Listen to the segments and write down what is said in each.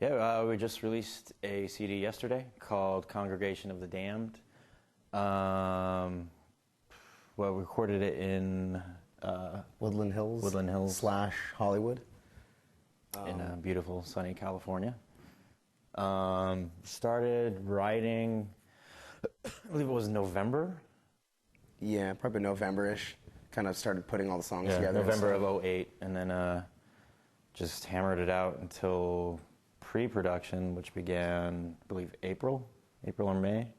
Yeah, we just released a CD yesterday called Congregation of the Damned. Well, we recorded it in Woodland Hills / Hollywood. In beautiful, sunny California. Started writing, I believe it was November. Yeah, probably November-ish. Kind of started putting all the songs together. November of '08, and then just hammered it out until pre-production, which began, I believe, April or May.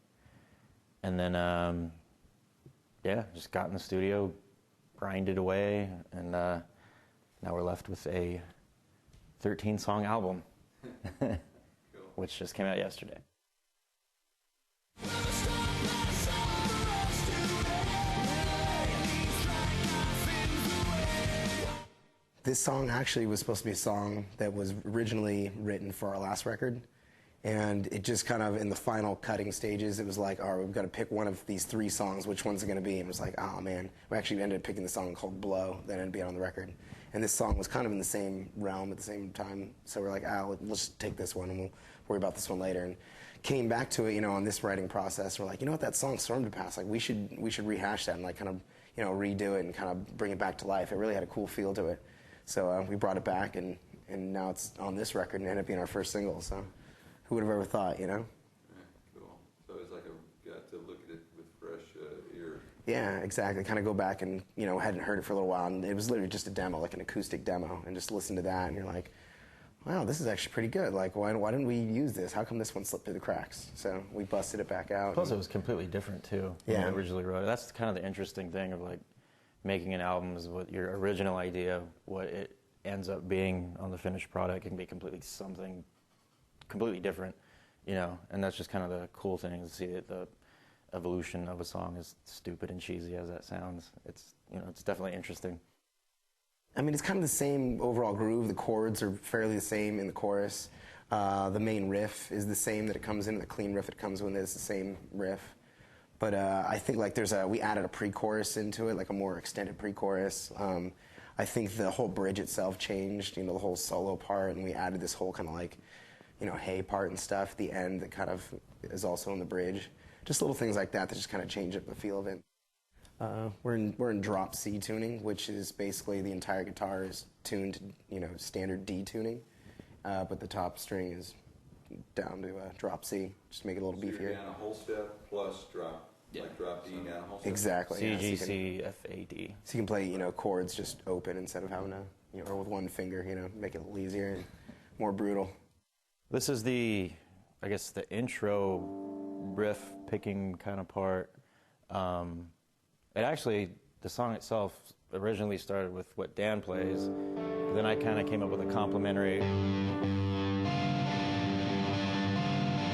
And then, just got in the studio, grinded away, and now we're left with a 13-song album, which just came out yesterday. This song actually was supposed to be a song that was originally written for our last record, and it just kind of, in the final cutting stages, it was like, all right, we've got to pick one of these 3 songs, which one's it going to be? And it was like, oh man, we actually ended up picking the song called Blow that ended up being on the record. And this song was kind of in the same realm at the same time, so we're like, let's take this one and we'll worry about this one later. And came back to it, on this writing process, we're like, what, that song Storm to Pass, like we should rehash that and like kind of, redo it and kind of bring it back to life. It really had a cool feel to it. So we brought it back, and now it's on this record and ended up being our first single. So who would have ever thought, Yeah, cool. So it's like got to look at it with fresh ears. Yeah, exactly. Kind of go back and, hadn't heard it for a little while, and it was literally just a demo, like an acoustic demo, and just listen to that, and you're like, wow, this is actually pretty good. Like, why didn't we use this? How come this one slipped through the cracks? So we busted it back out. Plus, it was completely different, too, when we originally wrote it. That's kind of the interesting thing of, like, making an album is what your original idea, what it ends up being on the finished product can be something completely different, and that's just kind of the cool thing to see that the evolution of a song, as stupid and cheesy as that sounds. It's, it's definitely interesting. I mean, it's kind of the same overall groove. The chords are fairly the same in the chorus. The main riff is the same that it comes in, the clean riff it comes with is the same riff. But I think like we added a pre-chorus into it, like a more extended pre-chorus. I think the whole bridge itself changed, the whole solo part, and we added this whole kind of like, hey part and stuff at the end that kind of is also in the bridge. Just little things like that just kind of change up the feel of it. We're in drop C tuning, which is basically the entire guitar is tuned to, standard D tuning, but the top string is down to drop C, just to make it a little beefier. You're down a whole step plus drop. Yeah. Like drop D down a whole step. Exactly. C, G, C, F, A, D. So you can play, chords just open instead of having to, or with one finger, make it a little easier and more brutal. This is the intro riff picking kind of part. The song itself originally started with what Dan plays, but then I kind of came up with a complementary,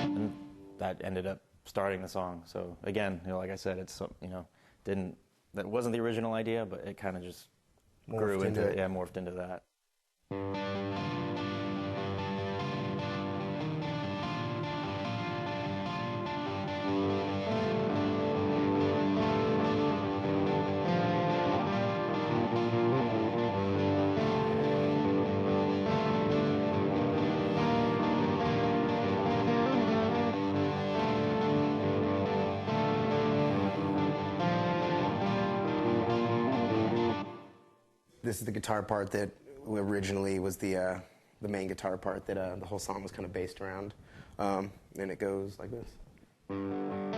and that ended up starting the song. So again, like I said, it's that wasn't the original idea, but it kind of just grew into it. Yeah, morphed into that. This is the guitar part that originally was the main guitar part that the whole song was kind of based around. And it goes like this. And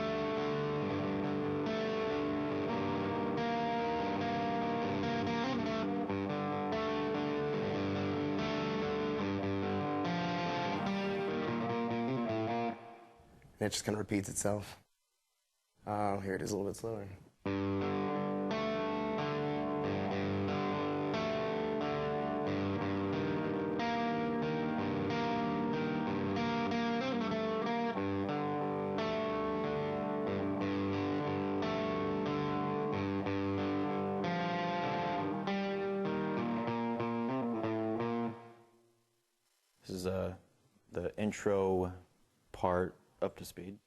it just kind of repeats itself. Here it is a little bit slower. This is the intro part up to speed.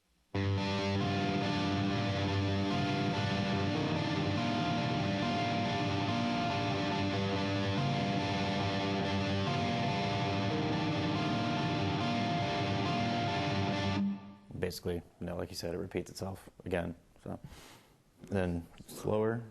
basically, like you said, it repeats itself again. So then slower,